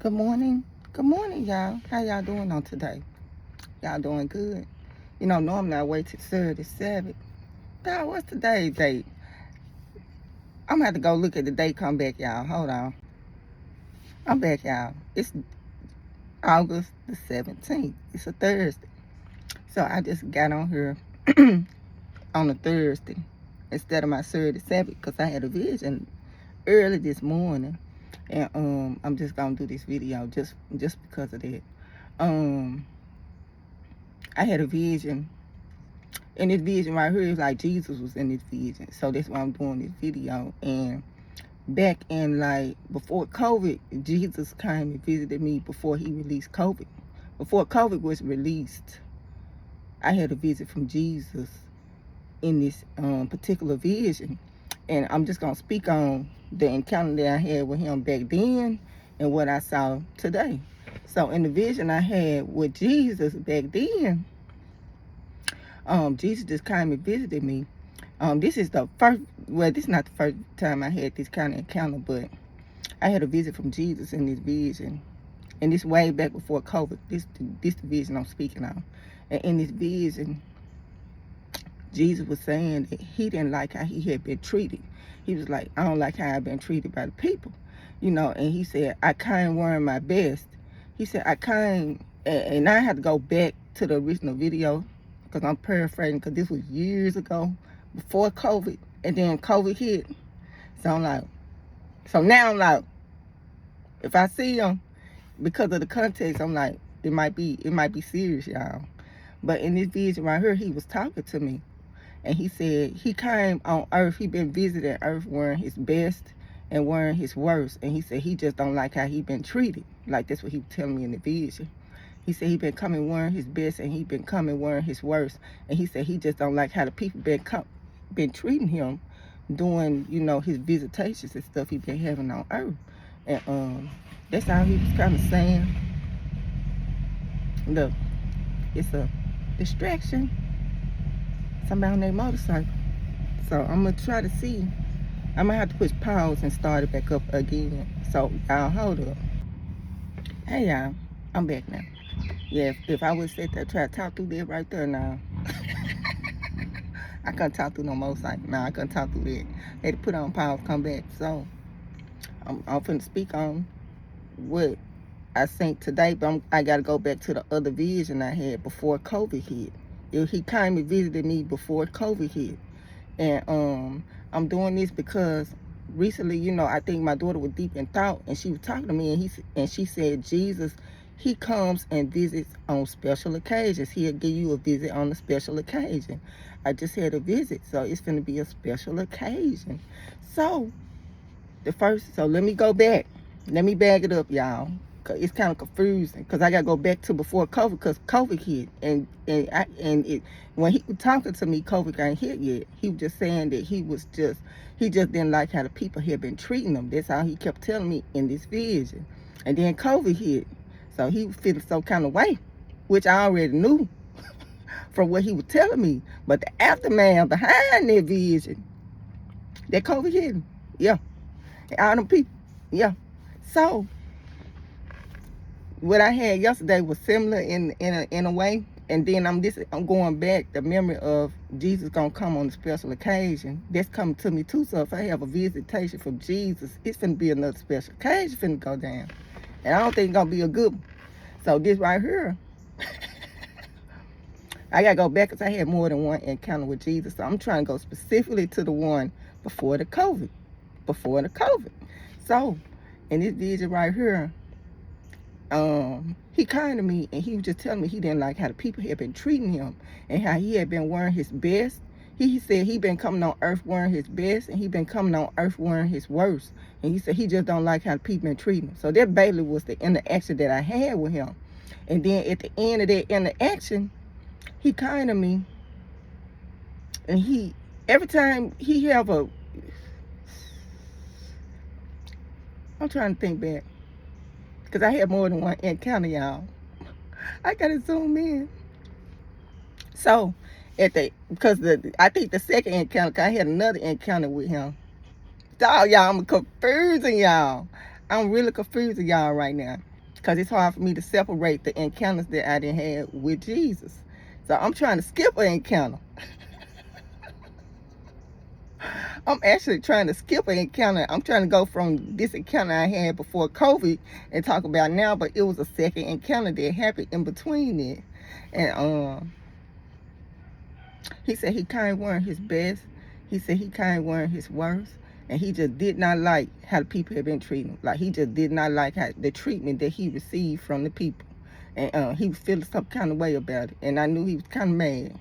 Good morning. Good morning, y'all. How y'all doing on today? Y'all doing good? You know, normally I wait till Saturday, Sabbath. God, what's today's date? I'm gonna have to go look at the date, come back, y'all. Hold on. I'm back, y'all. It's August the 17th. It's a Thursday. So I just got on here on a Thursday instead of my Saturday, Sabbath because I had a vision early this morning. And I'm just gonna do this video just because of that. I had a vision, and this vision right here is like Jesus was in this vision. So that's why I'm doing this video. And back in like before COVID, Jesus came and visited me before he released COVID. Before COVID was released, I had a visit from Jesus in this particular vision. And I'm just gonna speak on the encounter that I had with him back then and what I saw today. So in the vision I had with Jesus back then, Jesus just came and visited me. This is the first, well, this is not the first time I had this kind of encounter, but I had a visit from Jesus in this vision. And this way back before COVID. This the vision I'm speaking on. And in this vision, Jesus was saying that he didn't like how he had been treated. He was like, I don't like how I've been treated by the people. You know, and he said, I came wearing my best. He said, I came, and I had to go back to the original video because I'm paraphrasing because this was years ago before COVID, and then COVID hit. So I'm like, so now I'm like, if I see him, because of the context, I'm like, it might be serious, y'all. But in this vision right here, he was talking to me. And he said he came on earth, he been visiting earth wearing his best and wearing his worst. And he said he just don't like how he been treated. Like that's what he was telling me in the vision. He said he been coming wearing his best and he been coming wearing his worst. And he said he just don't like how the people been treating him, doing, you know, his visitations and stuff he been having on earth. And that's how he was kind of saying, look, it's a distraction. Somebody on their motorcycle. So I'm gonna try to see. I'm gonna have to push pause and start it back up again. So y'all hold up. Hey y'all, I'm back now. Yeah, if I would sit there try to talk through that right there now. I couldn't talk through no motorcycle. Nah, I couldn't talk through that. Had to put on pause, come back. So I'm finna speak on what I think today, but I gotta go back to the other vision I had before COVID hit. He came and visited me before COVID hit. And I'm doing this because recently, you know, I think my daughter was deep in thought, and she was talking to me, and she said, Jesus, he comes and visits on special occasions. He'll give you a visit on a special occasion. I just had a visit, so it's going to be a special occasion. So let me go back. Let me bag it up, y'all. It's kind of confusing because I got to go back to before COVID because COVID hit. When he was talking to me, COVID ain't hit yet. He was just saying that he just didn't like how the people had been treating him. That's how he kept telling me in this vision. And then COVID hit. So he was feeling some kind of way, which I already knew from what he was telling me. But the aftermath behind that vision, that COVID hit him. Yeah. All them people. Yeah. So what I had yesterday was similar in a way, and then I'm going back the memory of Jesus gonna come on a special occasion. That's coming to me too. So if I have a visitation from Jesus, it's finna be another special occasion finna go down, and I don't think it's gonna be a good one. So this right here, I gotta go back because I had more than one encounter with Jesus. So I'm trying to go specifically to the one before the COVID. So in this vision right here, he came to me and he was just telling me he didn't like how the people had been treating him and how he had been wearing his best. He said he been coming on earth wearing his best and he been coming on earth wearing his worst. And he said he just don't like how the people been treating him. So that basically was the interaction that I had with him. And then at the end of that interaction, he came to me and every time he have I'm trying to think back. Because I had more than one encounter, y'all. I gotta zoom in. So, I think the second encounter, I had another encounter with him. Oh, y'all, I'm confusing y'all. I'm really confusing y'all right now. because it's hard for me to separate the encounters that I didn't have with Jesus. So I'm trying to skip an encounter. I'm actually trying to skip an encounter. I'm trying to go from this encounter I had before COVID and talk about now, but it was a second encounter that happened in between it. And he said he kind wearing his best. He said he kind wearing his worst. And he just did not like how the people had been treating him. Like, he just did not like how the treatment that he received from the people. And he was feeling some kind of way about it. And I knew he was kind of mad.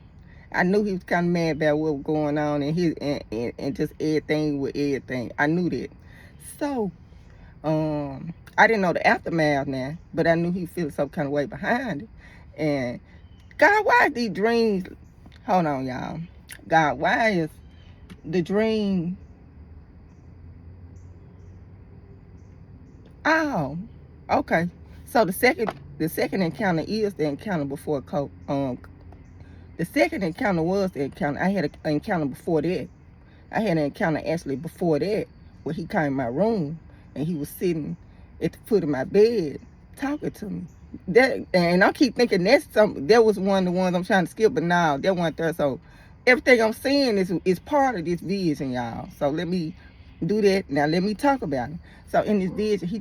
I knew he was kind of mad about what was going on and just everything with everything. I knew that. So, I didn't know the aftermath now, but I knew he was feeling some kind of way behind it. And God, why is these dreams? Hold on, y'all. God, why is the dream? Oh, okay. So the second encounter is the encounter before the second encounter was the encounter. I had an encounter before that. I had an encounter actually before that where he came in my room and he was sitting at the foot of my bed talking to me. That, and I keep thinking that was one of the ones I'm trying to skip, but no, that wasn't there. So everything I'm saying is part of this vision, y'all. So let me do that. Now let me talk about it. So in this vision, he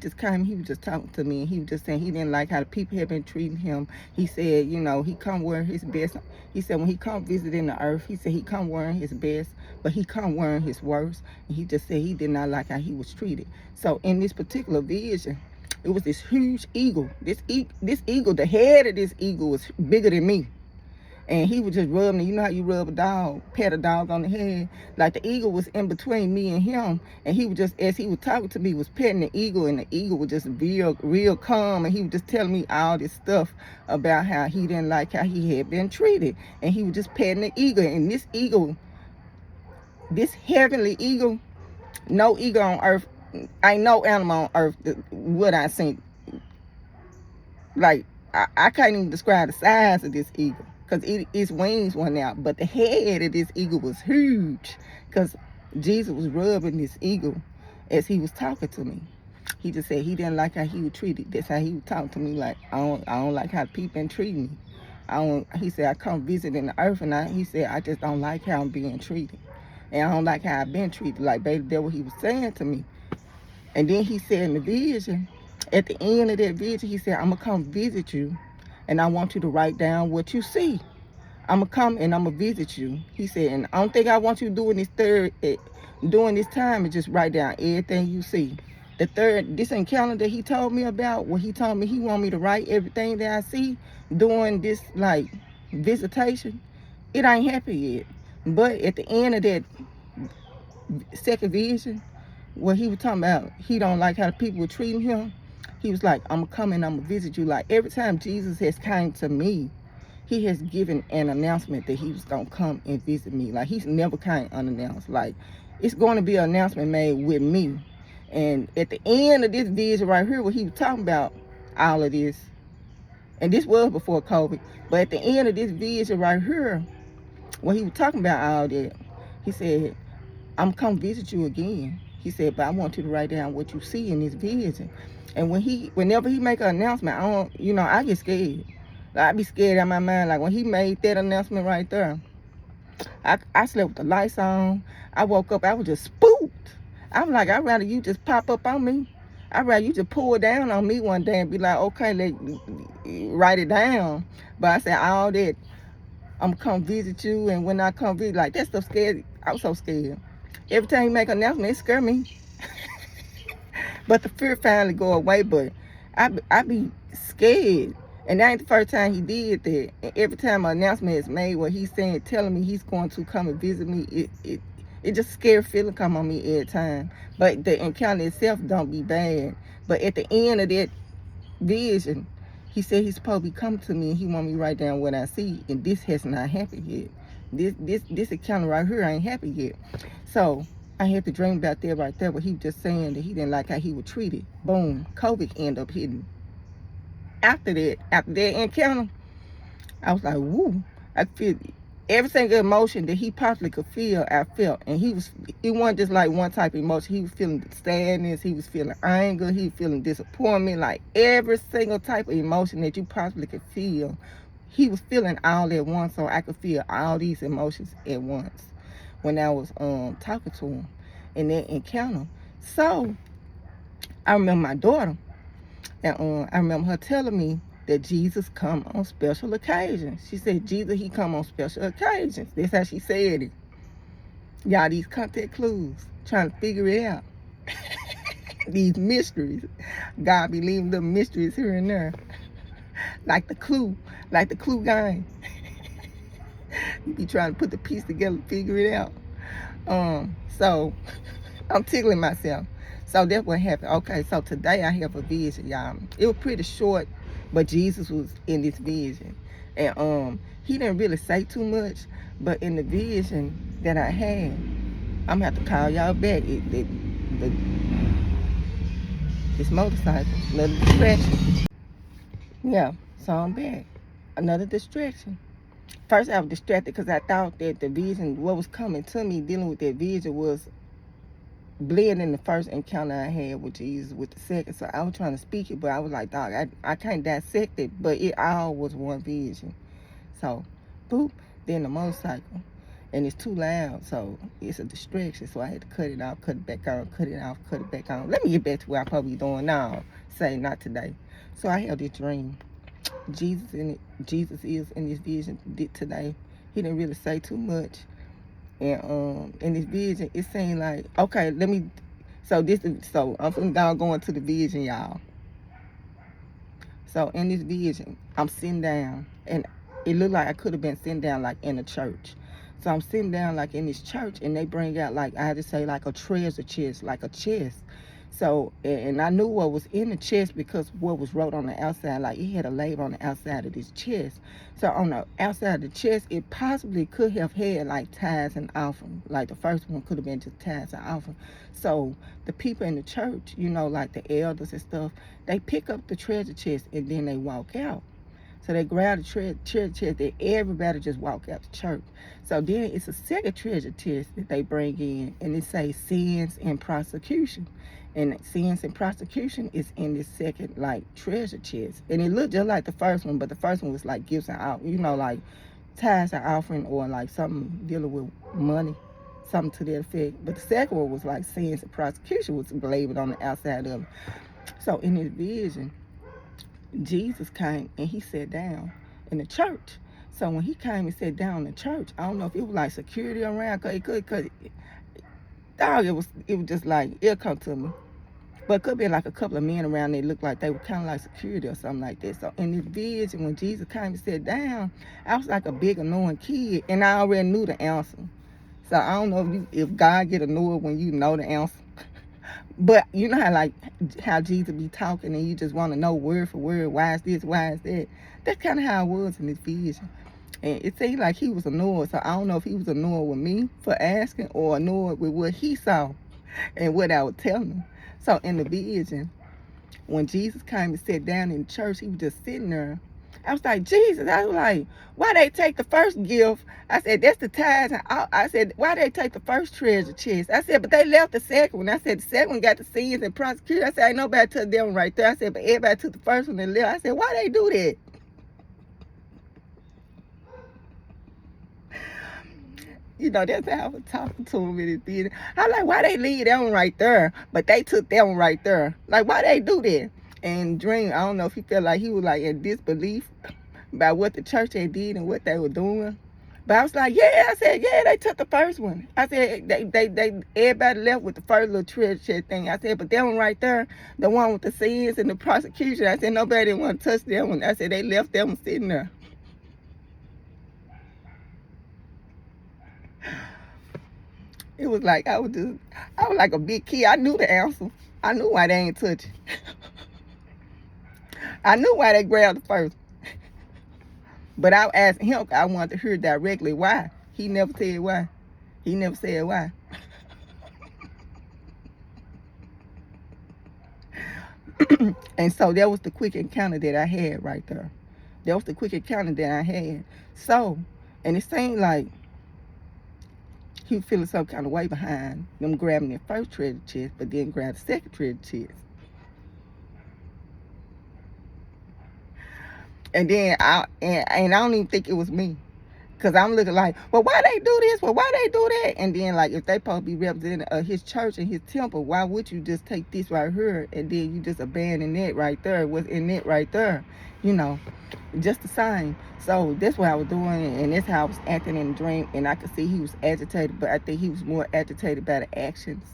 was just talking to me, and he was just saying he didn't like how the people had been treating him. He said, he come wearing his best. He said when he come visiting the earth, he said he come wearing his best, but he come wearing his worst. And he just said he did not like how he was treated. So in this particular vision, it was this huge eagle. This eagle, the head of this eagle was bigger than me. And he was just rubbing it. You know how you rub a dog, pat a dog on the head? Like the eagle was in between me and him. And he was just, as he was talking to me, was petting the eagle. And the eagle was just real calm. And he was just telling me all this stuff about how he didn't like how he had been treated. And he was just petting the eagle. And this eagle, this heavenly eagle, no eagle on earth, ain't no animal on earth what I seen. Like, I can't even describe the size of this eagle because its wings went out. But the head of this eagle was huge because Jesus was rubbing this eagle as he was talking to me. He just said he didn't like how he was treated. That's how he was talking to me. Like, I don't like how people been treating me. He said, I come visiting the earth, and he said, I just don't like how I'm being treated. And I don't like how I've been treated. Like, baby, that's what he was saying to me. And then he said in the vision, at the end of that vision, he said, I'm going to come visit you, and I want you to write down what you see. I'm going to come and I'm going to visit you. He said, and I don't think I want you during this time is just write down everything you see. This encounter that he told me about, where he told me he want me to write everything that I see during this, like, visitation, it ain't happened yet. But at the end of that second vision, where he was talking about he don't like how the people were treating him, he was like, I'm coming, I'm gonna visit you. Like, every time Jesus has come to me, he has given an announcement that he was gonna come and visit me. Like, he's never came unannounced. Like, it's going to be an announcement made with me. And at the end of this vision right here, where he was talking about all of this, and this was before COVID, but at the end of this vision right here, when he was talking about all that, he said, I'm come visit you again. He said, but I want you to write down what you see in this vision. And whenever he make an announcement, I get scared. Like, I be scared out of my mind. Like, when he made that announcement right there, I slept with the lights on. I woke up, I was just spooked. I'm like, I'd rather you just pop up on me. I'd rather you just pull down on me one day and be like, okay, write it down. But I said, all that, I'm gonna come visit you, and when I come visit, like, that stuff scared. I was so scared. Every time he make an announcement, it scared me. But the fear finally go away, but I be scared. And that ain't the first time he did that. And every time an announcement is made where he's telling me he's going to come and visit me, it just scary feeling come on me every time. But the encounter itself don't be bad. But at the end of that vision, he said he's supposed to be coming to me and he want me to write down what I see. And this has not happened yet. This encounter right here ain't happened yet. So I had to dream about that right there, where he was just saying that he didn't like how he was treated. Boom, COVID ended up hitting. After that encounter, I was like, woo. I feel every single emotion that he possibly could feel, I felt. And it wasn't just like one type of emotion. He was feeling sadness, he was feeling anger, he was feeling disappointment, like every single type of emotion that you possibly could feel. He was feeling all at once, so I could feel all these emotions at once when I was talking to him in that encounter. So I remember my daughter, and I remember her telling me that Jesus come on special occasions. She said, Jesus, he come on special occasions. That's how she said it. Y'all, these context clues, trying to figure it out. These mysteries. God be leaving little mysteries here and there. Like the clue game. You be trying to put the piece together, figure it out. So I'm tickling myself. So that's what happened. Okay, so today I have a vision, y'all. It was pretty short, but Jesus was in this vision. And he didn't really say too much, but in the vision that I had, I'm gonna have to call y'all back. This motorcycle, another distraction. Yeah, so I'm back. Another distraction. First I was distracted because I thought that the vision, what was coming to me dealing with that vision was blending the first encounter I had with Jesus with the second. So I was trying to speak it, but I was like, dog, I can't dissect it, but it all was one vision. So, boop, then the motorcycle. And it's too loud, so it's a distraction. So I had to cut it off, cut it back on, cut it off, cut it back on. Let me get back to what I'm probably doing now. Say not today. So I had this dream. Jesus is in this vision today. He didn't really say too much. And in this vision, it seemed like, okay, so I'm from down going to the vision, y'all. So in this vision, I'm sitting down, and it looked like I could have been sitting down like in a church. So I'm sitting down like in this church, and they bring out, like, I had to say, like a treasure chest, like a chest. So, and I knew what was in the chest because what was wrote on the outside, like it had a label on the outside of this chest. So on the outside of the chest, it possibly could have had like tithes and offering. Like the first one could have been just tithes and offering. So the people in the church, you know, like the elders and stuff, they pick up the treasure chest and then they walk out. So they grab the treasure chest and everybody just walk out the church. So then it's a second treasure chest that they bring in, and it says sins and prosecution. And sins and prosecution is in this second, like, treasure chest. And it looked just like the first one, but the first one was like gifts and out, you know, like tithes and offering, or like something dealing with money, something to that effect. But the second one was like sins and prosecution was labeled on the outside of it. So in this vision, Jesus came and he sat down in the church. So when he came and sat down in the church, I don't know if it was like security around, cause dog, it was just like, it'll come to me. But it could be like a couple of men around there looked like they were kind of like security or something like that. So in this vision, when Jesus came and sat down, I was like a big annoying kid, and I already knew the answer. So I don't know if God get annoyed when you know the answer. But you know how Jesus be talking and you just want to know word for word, why is this, why is that? That's kind of how it was in this vision. And it seemed like he was annoyed. So I don't know if he was annoyed with me for asking or annoyed with what he saw and what I was telling him. So in the vision, when Jesus came and sat down in church, he was just sitting there. I was like, Jesus, I was like, why they take the first gift? I said, that's the tithes. I said, why they take the first treasure chest? I said, but they left the second one. I said, the second one got the sins and prosecution. I said, ain't nobody took that one right there. I said, but everybody took the first one and left. I said, why they do that? You know, that's how I was talking to him in his theater. I'm like, why they leave that one right there, but they took that one right there? Like, why they do that? And Dream, I don't know if he felt like he was like in disbelief about what the church had did and what they were doing. But I was like, yeah, I said, yeah, they took the first one. I said, everybody left with the first little treasure chest thing. I said, but that one right there, the one with the sins and the prosecution, I said, nobody didn't want to touch that one. I said, they left that one sitting there. It was like, I was like a big kid. I knew the answer. I knew why they ain't touch it. I knew why they grabbed the first. But I asked him, I wanted to hear directly why. He never said why. He never said why. And so that was the quick encounter that I had right there. That was the quick encounter that I had. So And it seemed like he was feeling some kind of way behind them grabbing their first treasure chest, but then grab the second treasure chest. And then I don't even think it was me. Cause I'm looking like, well, why they do this? Well, why they do that? And then like, if they supposed to be representing his church and his temple, why would you just take this right here and then you just abandon it right there? What's in it right there? You know, just the same. So that's what I was doing, and that's how I was acting in the dream. And I could see he was agitated, but I think he was more agitated by the actions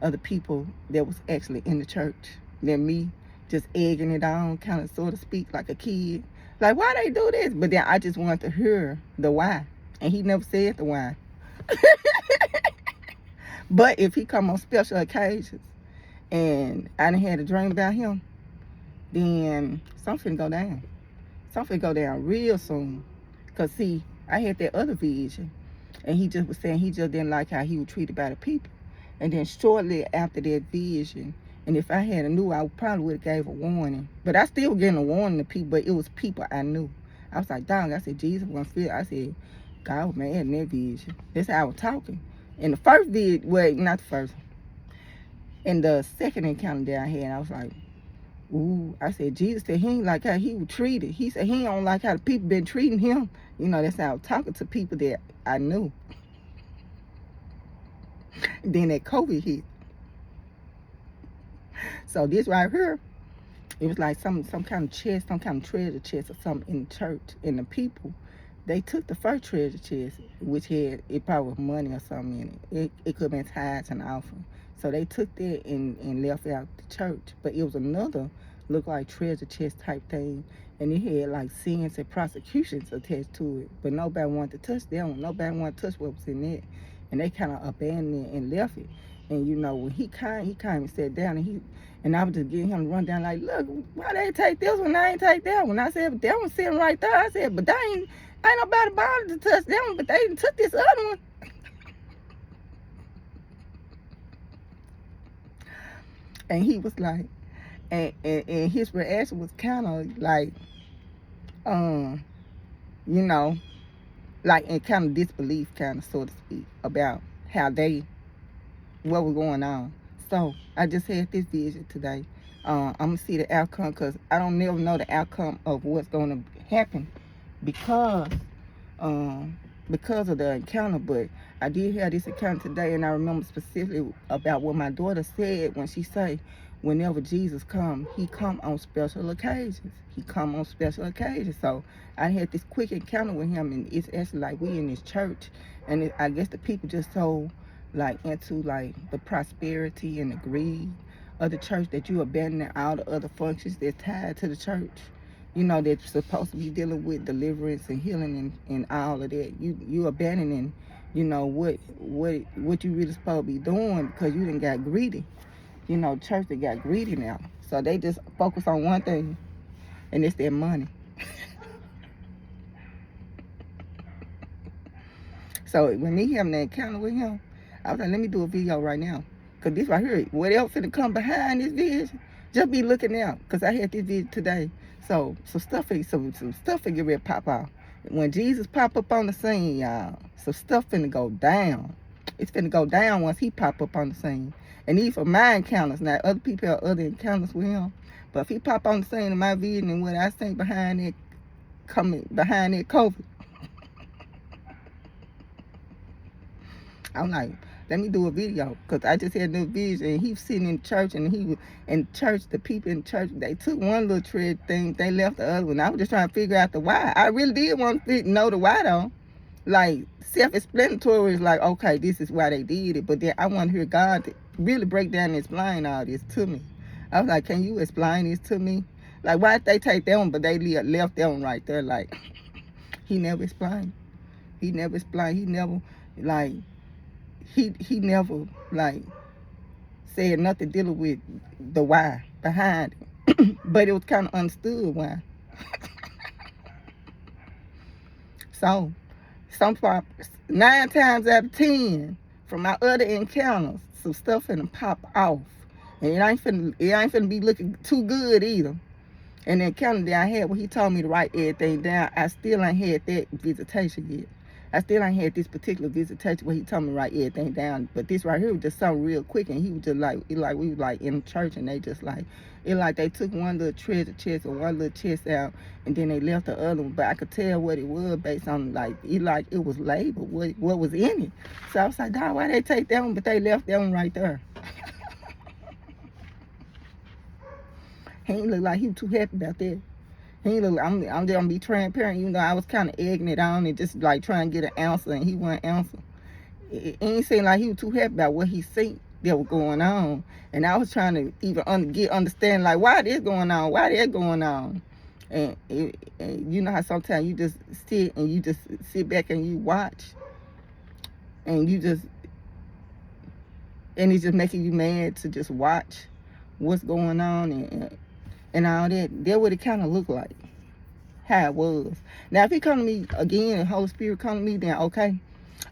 of the people that was actually in the church than me, just egging it on, kind of sort of speak like a kid. Like, why they do this? But then I just wanted to hear the why. And he never said the why. But if he come on special occasions and I done had a dream about him, then something go down. Something go down real soon. Because, see, I had that other vision. And he just was saying he just didn't like how he was treated by the people. And then shortly after that vision, and if I had a knew, I probably would have gave a warning. But I still getting a warning to people, but it was people I knew. I was like, dog, I said, Jesus wasn't feel. I said, God was mad in that vision. That's how I was talking. In the first vision, well, not the first. In the second encounter that I had, I was like, ooh, I said, Jesus said he ain't like how he was treated. He said he don't like how the people been treating him. You know, that's how I was talking to people that I knew. Then that COVID hit. So this right here, it was like some kind of chest, some kind of treasure chest or something in the church. And the people, they took the first treasure chest, which had, it probably was money or something in it. It could have been tithes and offering. So they took that and left out the church. But it was another, looked like treasure chest type thing. And it had like sins and prosecutions attached to it. But nobody wanted to touch that one. Nobody wanted to touch what was in it. And they kind of abandoned it and left it. And you know, when he came and sat down, and I was just getting him to run down like, look, why they take this one? I ain't take that one. I said, but that one's sitting right there. I said, but they ain't nobody bothered to touch that one, but they took this other one. And he was like, and his reaction was kind of like, you know, like in kind of disbelief, kind of, so to speak, about how what was going on. So I just had this vision today. I'm gonna see the outcome, because I don't never know the outcome of what's gonna happen because of the encounter. But I did have this encounter today, and I remember specifically about what my daughter said when she say, whenever Jesus come, he come on special occasions. He come on special occasions. So I had this quick encounter with him, and it's actually like we in this church, and I guess the people just so like into like the prosperity and the greed of the church that you abandon all the other functions that's tied to the church. You know, they're supposed to be dealing with deliverance and healing and all of that. You abandoning, you know, what you really supposed to be doing because you done got greedy. You know, church that got greedy now. So they just focus on one thing, and it's their money. So when me having that encounter with him, I was like, let me do a video right now. Because this right here, what else finna come behind this vision? Just be looking out. Because I had this vision today. So some stuff finna get ready to pop out. When Jesus pop up on the scene, y'all, some stuff finna go down. It's finna go down once he pop up on the scene. And these are my encounters. Now, other people have other encounters with him. But if he pop on the scene in my vision and what I think behind that COVID, I'm like, let me do a video, because I just had no vision, and he was sitting in church, and he was in church, the people in church, they took one little tread thing, they left the other one. I was just trying to figure out the why. I really did want to know the why, though. Like, self-explanatory is like, okay, this is why they did it, but then I want to hear God to really break down and explain all this to me. I was like, can you explain this to me? Like, why did they take that one, but they left that one right there? Like, he never explained. He never explained. He never, like, he never like said nothing dealing with the why behind it. But it was kind of understood why. So 9 times out of 10 from my other encounters, some stuff finna pop off, and it ain't finna be looking too good either. And the encounter that I had when he told me to write everything down, I still ain't had that visitation yet. I still ain't had this particular visitation where he told me write everything down. But this right here was just something real quick, and he was just like, we was like in church, and they just like, it like they took one little treasure chest or one little chest out, and then they left the other one. But I could tell what it was based on like it was labeled what was in it. So I was like, God, why they take that one, but they left that one right there. He ain't look like he was too happy about that. He look, I'm just gonna be transparent. You know, I was kind of egging it on and just like trying to get an answer, and he wouldn't answer. It ain't seem like he was too happy about what he seen that was going on, and I was trying to even understand like why this going on, why that going on, and you know how sometimes you just sit back and you watch, and it's just making you mad to just watch what's going on and all that. That's what it kind of looked like. How it was. Now, if he come to me again and Holy Spirit come to me, then okay,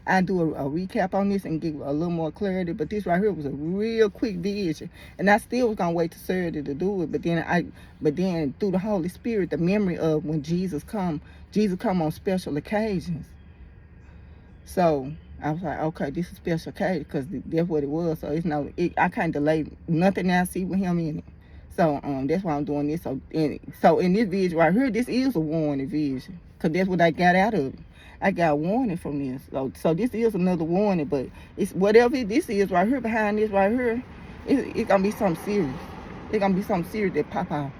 I do a recap on this and give a little more clarity. But this right here was a real quick vision, and I still was gonna wait to Saturday to do it. But then through the Holy Spirit, the memory of when Jesus come on special occasions. So I was like, okay, this is special occasion because that's what it was. So I can't delay nothing I see with him in it. So that's why I'm doing this. So in this vision right here, this is a warning vision, because that's what I got out of it. I got a warning from this. So this is another warning, but it's whatever this is right here, behind this right here, it's gonna be something serious. It's gonna be something serious that pop out.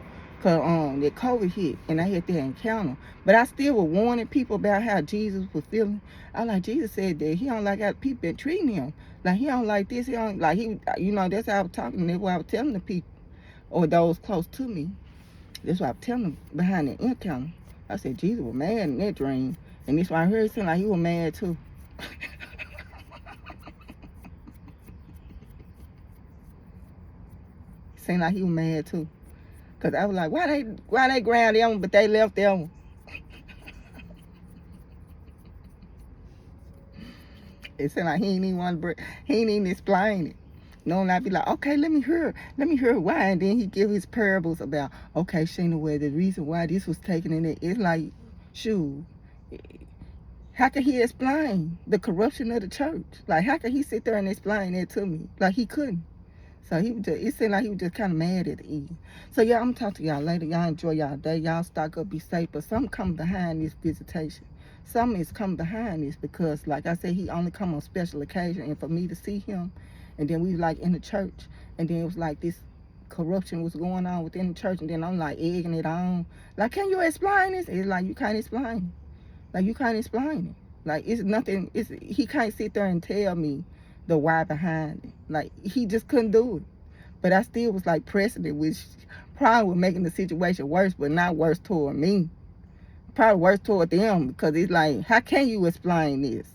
Cause that COVID hit and I had that encounter. But I still was warning people about how Jesus was feeling. I like Jesus said that he don't like how people been treating him. Like he don't like this, he don't like that's how I was talking, that's what I was telling the people or those close to me. That's what I was telling them behind the encounter. I said Jesus was mad in that dream. And this right here, it seemed like he was mad too. Seemed like he was mad too. Cause I was like, why they ground them, but they left them. It seemed like he ain't even explain it. No, and I'd be like, okay, let me hear why. And then he give his parables about, okay, Shayna, well, the reason why this was taken in it, it's like, shoot, how can he explain the corruption of the church? Like, how can he sit there and explain that to me? Like, he couldn't. So it seemed like he was just kind of mad at the end. So yeah, I'm gonna talk to y'all later. Y'all enjoy y'all day. Y'all stock up, be safe. But something come behind this visitation. Something is coming behind this because, like I said, he only come on special occasion. And for me to see him, and then we was like in the church, and then it was like this corruption was going on within the church, and then I'm like egging it on. Like, can you explain this? It's like you can't explain it. Like you can't explain it. Like it's nothing. He can't sit there and tell me the why behind it. Like he just couldn't do it. But I still was like pressing it, which probably was making the situation worse, but not worse toward me. Probably worse toward them, because it's like, how can you explain this?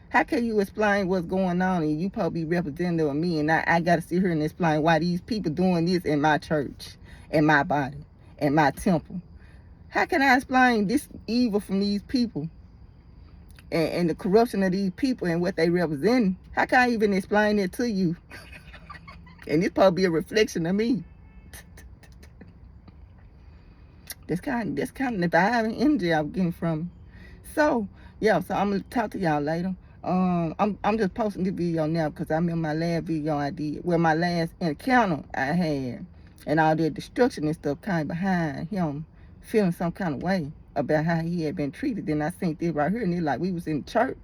How can you explain what's going on and you probably be representative of me, and I got to sit here and explain why these people doing this in my church, in my body, in my temple? How can I explain this evil from these people and the corruption of these people and what they represent? How can I even explain it to you? And it's probably a reflection of me. That's kind of the vibe and energy I'm getting from. So yeah, so I'm gonna talk to y'all later. I'm just posting this video now because I'm in my last video I did. Well, my last encounter I had, and all that destruction and stuff came behind him feeling some kind of way about how he had been treated. Then I seen this right here, and it like we was in church,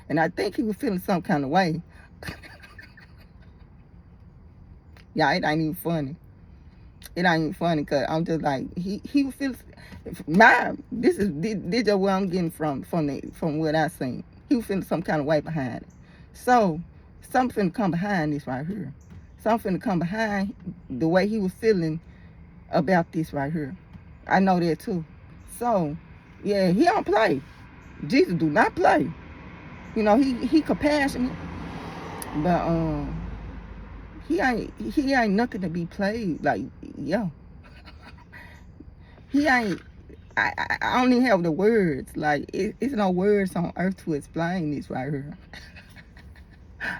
and I think he was feeling some kind of way. Yeah, it ain't even funny. It ain't even funny because I'm just like he would feel this is where I'm getting from what I seen. He was feeling some kind of way behind it. So something come behind this right here. Something come behind the way he was feeling about this right here. I know that too. So yeah, he don't play. Jesus do not play. You know, he compassionate, but he ain't nothing to be played. Like, yo, he ain't. I don't even have the words. Like, it's no words on earth to explain this right here.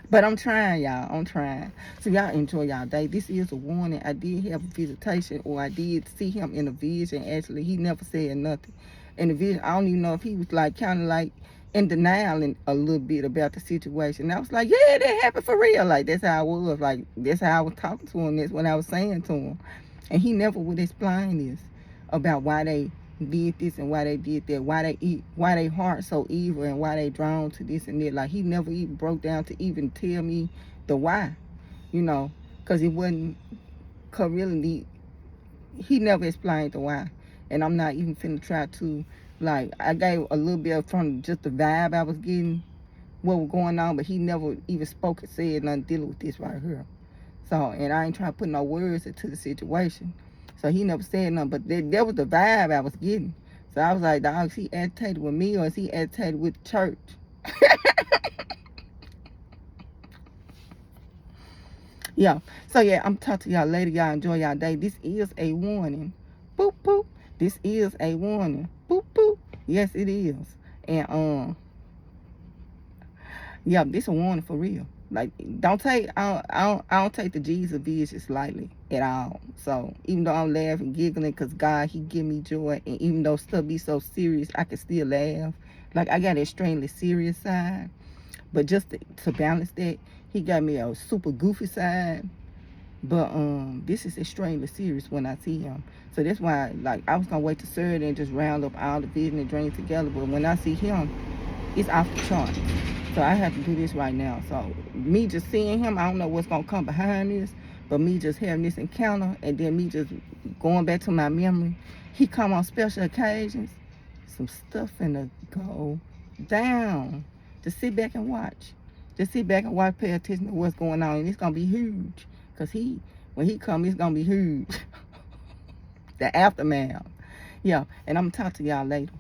But I'm trying, y'all. I'm trying. So y'all enjoy y'all day. This is a warning. I did have a visitation, or I did see him in a vision. Actually, he never said nothing in the vision. I don't even know if he was like kind of like in denial a little bit about the situation. I was like, yeah, that happened for real. Like, that's how I was. Like, that's how I was talking to him. That's what I was saying to him. And he never would explain this about why they did this and why they did that, why they heart so evil and why they drawn to this and that. Like, he never even broke down to even tell me the why, you know, because it wasn't, cause really, he never explained the why. And I'm not even finna try to, like, I gave a little bit from just the vibe I was getting, what was going on, but he never even spoke or said nothing dealing with this right here. So, and I ain't trying to put no words into the situation. So he never said nothing, but that was the vibe I was getting. So I was like, dog, is he agitated with me or is he agitated with the church? Yeah. So yeah, I'm talking to y'all later. Y'all enjoy y'all day. This is a warning. Boop boop. This is a warning. Boop boop. Yes, it is. And yeah, this a warning for real. Like, don't take I don't take the Jesus visions lightly at all. So even though I'm laughing, giggling, cause God, He give me joy, and even though stuff be so serious, I can still laugh. Like, I got an extremely serious side, but just to balance that, He got me a super goofy side. But this is extremely serious when I see Him. So that's why, like, I was gonna wait to Saturday and just round up all the vision and dreams together. But when I see Him, it's off the chart. So I have to do this right now. So me just seeing Him, I don't know what's gonna come behind this, but me just having this encounter and then me just going back to my memory, He come on special occasions, some stuff finna go down. Just sit back and watch. Just sit back and watch, pay attention to what's going on, and it's gonna be huge. Cause when He come, it's gonna be huge. The aftermath. Yeah, and I'm gonna talk to y'all later.